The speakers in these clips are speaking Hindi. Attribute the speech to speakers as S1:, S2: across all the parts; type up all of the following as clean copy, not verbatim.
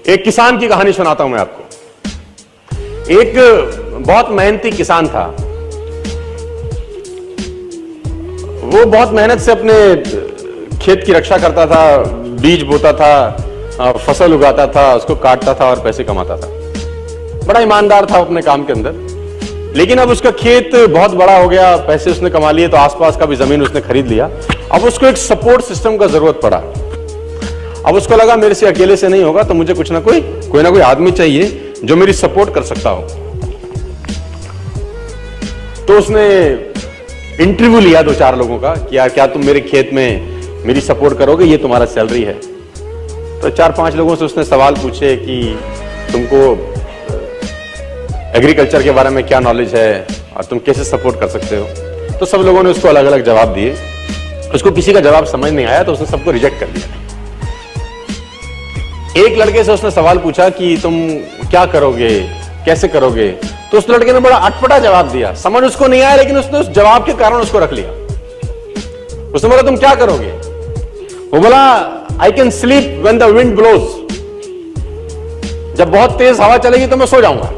S1: एक किसान की कहानी सुनाता हूं मैं आपको। एक बहुत मेहनती किसान था। वो बहुत मेहनत से अपने खेत की रक्षा करता था, बीज बोता था, फसल उगाता था, उसको काटता था और पैसे कमाता था। बड़ा ईमानदार था अपने काम के अंदर। लेकिन अब उसका खेत बहुत बड़ा हो गया, पैसे उसने कमा लिए तो आसपास का भी जमीन उसने खरीद लिया। अब उसको एक सपोर्ट सिस्टम का जरूरत पड़ा। अब उसको लगा मेरे से अकेले से नहीं होगा, तो मुझे कुछ ना कोई आदमी चाहिए जो मेरी सपोर्ट कर सकता हो। तो उसने इंटरव्यू लिया 2-4 लोगों का कि यार क्या तुम मेरे खेत में मेरी सपोर्ट करोगे, ये तुम्हारा सैलरी है। तो 4-5 लोगों से उसने सवाल पूछे कि तुमको एग्रीकल्चर के बारे में क्या नॉलेज है और तुम कैसे सपोर्ट कर सकते हो। तो सब लोगों ने उसको अलग अलग जवाब दिए। उसको किसी का जवाब समझ नहीं आया तो उसने सबको रिजेक्ट कर दिया। एक लड़के से उसने सवाल पूछा कि तुम क्या करोगे, कैसे करोगे। तो उस लड़के ने बड़ा अटपटा जवाब दिया। समझ उसको नहीं आया, लेकिन उसने उस जवाब के कारण उसको रख लिया। उसने बोला तुम क्या करोगे। वो बोला I can sleep when the wind blows. जब बहुत तेज हवा चलेगी तो मैं सो जाऊंगा।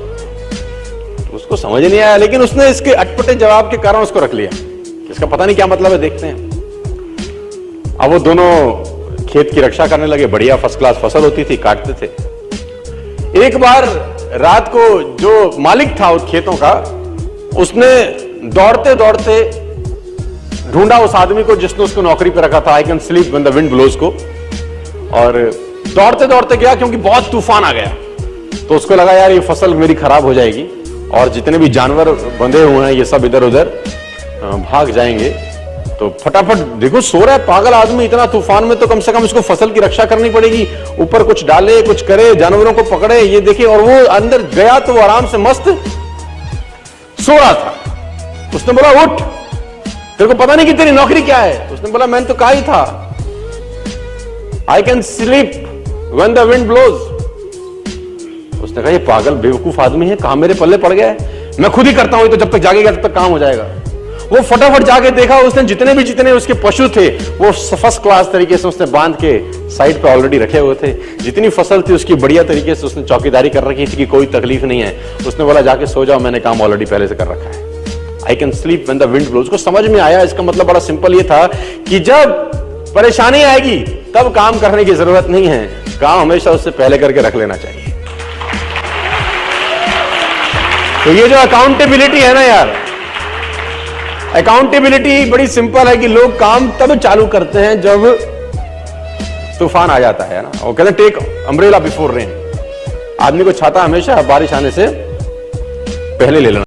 S1: उसको समझ नहीं आया, लेकिन उसने इसके अटपटे जवाब के कारण उसको रख लिया। इसका पता नहीं क्या मतलब है, देखते हैं। अब वो दोनों खेत की रक्षा करने लगे। बढ़िया फर्स्ट क्लास फसल होती थी, काटते थे। एक बार रात को जो मालिक था उस खेतों का, उसने दौड़ते दौड़ते ढूंढा उस आदमी को जिसने उसको नौकरी पे रखा था, I can sleep when the wind blows को। और दौड़ते दौड़ते गया क्योंकि बहुत तूफान आ गया। तो उसको लगा यार ये फसल मेरी खराब हो जाएगी और जितने भी जानवर बंधे हुए हैं ये सब इधर उधर भाग जाएंगे। तो फटाफट देखो सो रहा है पागल आदमी, इतना तूफान में तो कम से कम इसको फसल की रक्षा करनी पड़ेगी। ऊपर कुछ डाले, कुछ करे, जानवरों को पकड़े, ये देखिए। और वो अंदर गया तो वो आराम से मस्त सो रहा था। उसने बोला उठ, तेरे को पता नहीं कि तेरी नौकरी क्या है। उसने बोला मैंने तो कहा ही था I can sleep when the wind blows. उसने कहा ये पागल बेवकूफ आदमी है, कहां मेरे पल्ले पड़ गया है, मैं खुद ही करता हूं, तो जब तक जागेगा तब तक काम हो जाएगा। वो फटाफट जाके देखा, उसने जितने उसके पशु थे वो फर्स्ट क्लास तरीके से उसने बांध के साइड पे ऑलरेडी रखे हुए थे। जितनी फसल थी उसकी बढ़िया तरीके से उसने चौकीदारी कर रखी थी कि कोई तकलीफ नहीं है। उसने बोला जाके सो जाओ, मैंने काम ऑलरेडी पहले से कर रखा है। I can sleep when the wind blows को समझ में आया। इसका मतलब बड़ा सिंपल ये था कि जब परेशानी आएगी तब काम करने की जरूरत नहीं है, काम हमेशा उससे पहले करके रख लेना चाहिए। तो ये जो अकाउंटेबिलिटी है ना यार, अकाउंटेबिलिटी बड़ी सिंपल है कि लोग काम तब चालू करते हैं जब तूफान आ जाता है ना। वो कहते हैं टेक अम्ब्रेला बिफोर रेन। आदमी को छाता हमेशा बारिश आने से पहले ले लेना।